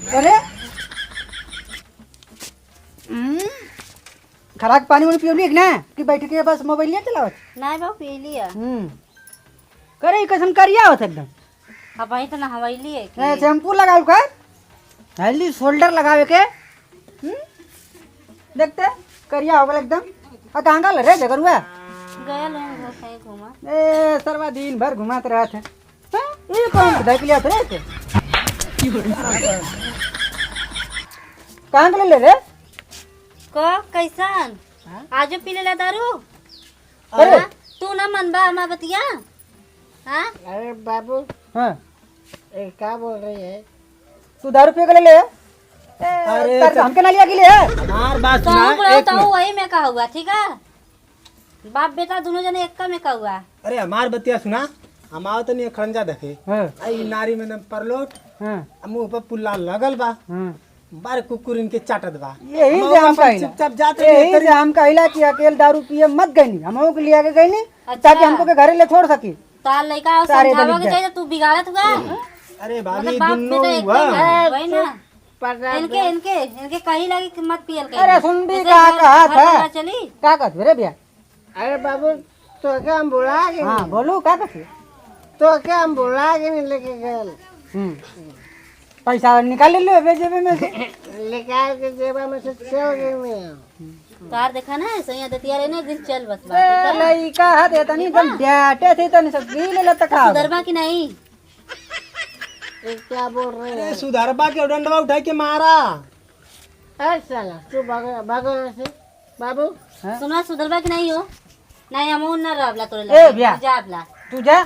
अरे खराक पानी वानी पियो लिख ना कि बैठ के बस मोबाइल लिया चलावत नहीं बाबू पी लिया। करे कसम करिया होत एकदम। अब वही तो ना हवाई है ए शैम्पू लगाओ का हेल्दी शोल्डर लगावे के देखते करिया होगल एकदम। आ कहां गल रे जगरुआ गया लोग घर कहीं घूमा। ए सरवा दिन भर घुमात रहत है ये कौन देख लिया रे ते कहां गले रे को कैसन आजो पी ले दारू। अरे तू ना मनबा हमार बतिया। हाँ अरे बाबू हां क्या बोल रही है? तू दारू पी के ले अरे हमके ना लिया के लिए हमार बात तो सुना तो वही में का हुआ ठीक है। बाप बेटा दोनों जने एक में का हुआ। अरे हमार बतिया सुना हम आओ तो नहीं खरंजा देखे हां आई नारी में न परलोट हां मुंह पर पुल्ला लगल बा हां बार कुकुर इनके चाटत बा यही से हम कहला चुपचाप जाते यही से हम कहला कि अकेले दारू पिए मत गईनी हमहू के लिया के गईनी ताकि हमको के घरे ले छोड़ सकी। तार लड़का और सारे समझावा दलित के चाहिए तू बिगाड़त हुआ। अरे भाभी मतलब बाप दुन्नो बेटा एक हुआ वही ना इनके इनके इनके कहीं लगी कि मत पियल कहीं। अरे सुन भी का कहा था चली का कहत रे भैया। अरे बाबू तो क्या हम बुला के हां बोलू का कहत तो क्या हम बुला के नहीं लेके गए पैसा निकाल ले लो जेब में से निकाल के जेबा में से चल गए मैं तार देखा ना सैया दतिया रे ना दिन चल बस ए लइका हाथ है तनी एकदम बैठे थे तनी सब पी ले लत खा सुधरबा की नहीं। ये क्या बोल रहे हैं? सुधारबा के डंडवा उठा के मारा। अरे साला तू भागो भागो यहाँ से बाबू। सुना सुधरबा की नहीं हो नहीं हम ना रहला तोरे ए लगे भैया जाबला तू जा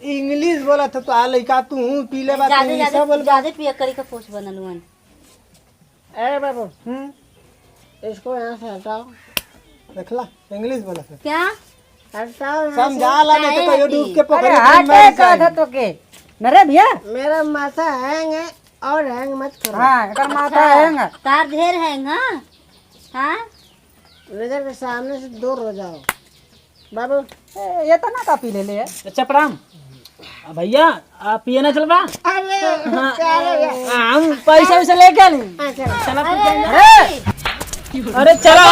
इंग्लिश बोला था तो आ लइका तू पी ले बात ज्यादा इंग्लिश ज्यादा बोल। ज्यादा पिया करी का पोछ बनलुन। अरे बाबू इसको यहाँ से हटाओ देखला इंग्लिश बोला था क्या हटाओ समझा ला नहीं तो कहियो डूब के अरे पोखरी में हाथ मर का था जाए। तो के नरे भैया मेरा माथा हैंग है और हैंग मत करो। हां एकर माथा हैंगा तार ढेर है ना। हाँ नजर के सामने से दूर हो जाओ बाबू। ये तो ना का पी ले ले अच्छा प्रणाम भैया आप पिए ना चलबा। अरे क्या रे? हम पैसा वैसा लेके नहीं चला अरे चला।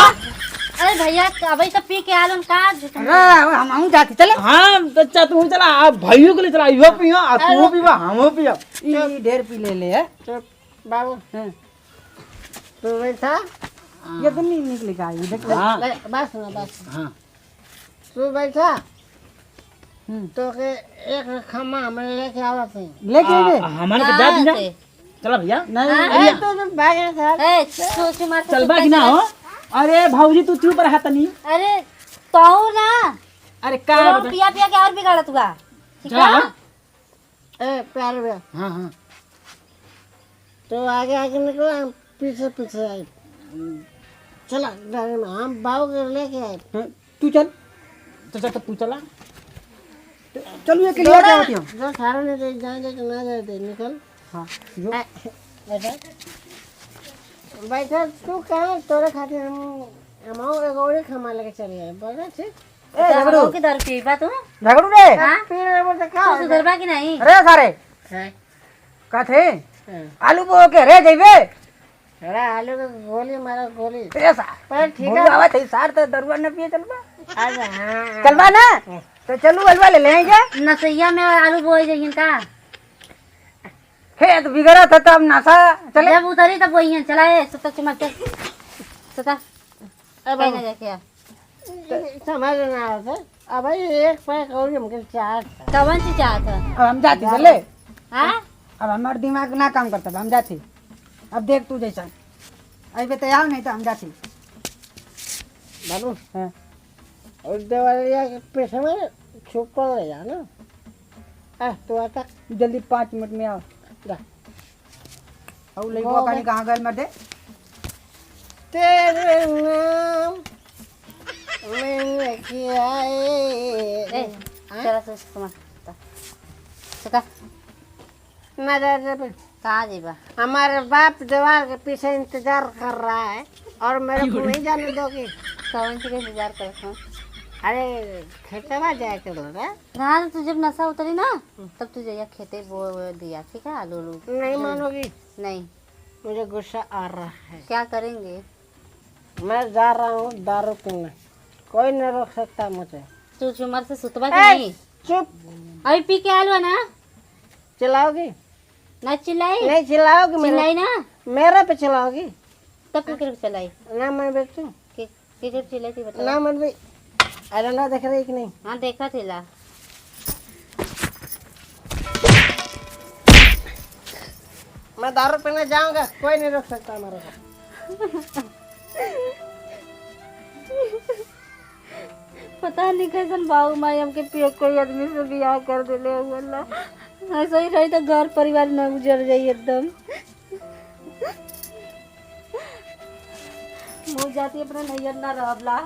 अरे भैया अभी तो पी के आलून का अरे हम जाती चले हाँ बच्चा तू चला आप भाइयों के लिए चला यो पियो आ तू पीवा हम पियो ई ढेर पी ले ले चुप बाबू हां तू बैठा ये तो नहीं निकलेगा ये देख ले हाँ बस सुना बस हाँ तू बैठा तो के एक खम्मा हम लेके आवत हैं। लेके दे हमारे के जा जा चला भैया नहीं तो भाग रहा था। ए सोच मार चलबा कि ना हो। अरे भाऊजी तू चुप रहा तनी। अरे तो ना अरे का तेरा पिया पिया के और बिगाड़त हुआ ठीक चला है। ए प्यार भैया हाँ हाँ तो आगे आगे निकलो हम पीछे पीछे आए। चला गाड़ी में हम बाबू के लेके आए। तू चल तो तू चला चलो ये के लिए क्या होती हो जो सारा नहीं दे जाए तो ना जाए निकल। हां जो बैठा बैठा तू कहाँ तोरे खातिर हम एक और खमा लेके चले आए बोला ठीक। ए झगड़ू की दारू पीबा तू झगड़ू रे हाँ फिर बोलते क्या तू सुधरबा की नहीं। अरे सारे का थे आलू बो के रे जइबे अरे आलू का गोली मारा गोली ऐसा पर ठीक बोलू आवा थे सार तो दरुआ न पिए चलबा है। हाँ चलबा ना तो चलू अलवा ले लेंगे नसैया में आलू बोए जहिन का खेत बिगड़ा था तब नशा चले जब उतरी तब वही है चला ए सता चमक सता अब कहीं ना जाके समझ ना आता अब भाई एक पैक और हमके चार कवन सी चाहत है। अब हम जाती चले हाँ अब हमार दिमाग ना काम करता हम जाती अब देख तू जैसा अभी तो आओ नहीं तो हम जाती बाबू हाँ और देवालिया के पैसे में छुप पड़ जा ना तू आता जल्दी 5 मिनट में आओ जा और लइका पानी कहाँ गए मर दे तेरे नाम मैंने किया ए चला से समझ सका ना जा कहाँ जेबा हमारे बाप दीवार के पीछे इंतजार कर रहा है और मेरे को नहीं जाने दोगे। कवन सी का इंतजार करत हूँ। अरे खेते में जाए चलो रे हाँ तो जब नशा उतरी ना तब तू जया खेते बो दिया ठीक है आलू नहीं मानोगी नहीं। मुझे गुस्सा आ रहा है। क्या करेंगे? मैं जा रहा हूँ दारू पीने, कोई नहीं रोक सकता मुझे। तू चुमर से सुतवा कि ए, नहीं? चुप। अभी पी के आलवा ना, चिल्लाओगी? ना चिल्लाई। नहीं चिल्लाओगी मेरे, चिल्लाई ना, मेरे पे चिल्लाओगी? तब क्रिकेट चलाई। ना मैं बेचूं? क्रिकेट चिल्लाई थी बता। ना मैं भी एजेंडा देख रही कि नहीं? हाँ देखा थी ला। मैं दारू पीने जाऊंगा, कोई नहीं रोक सकता मेरे को। पता नहीं कैसन बाबू माई हमके पिए कोई आदमी से बियाह कर दिले बोला। ऐसा ही रही तो घर परिवार न गुजर जाई एकदम। मुँह जाती अपना नैयर ना रहला।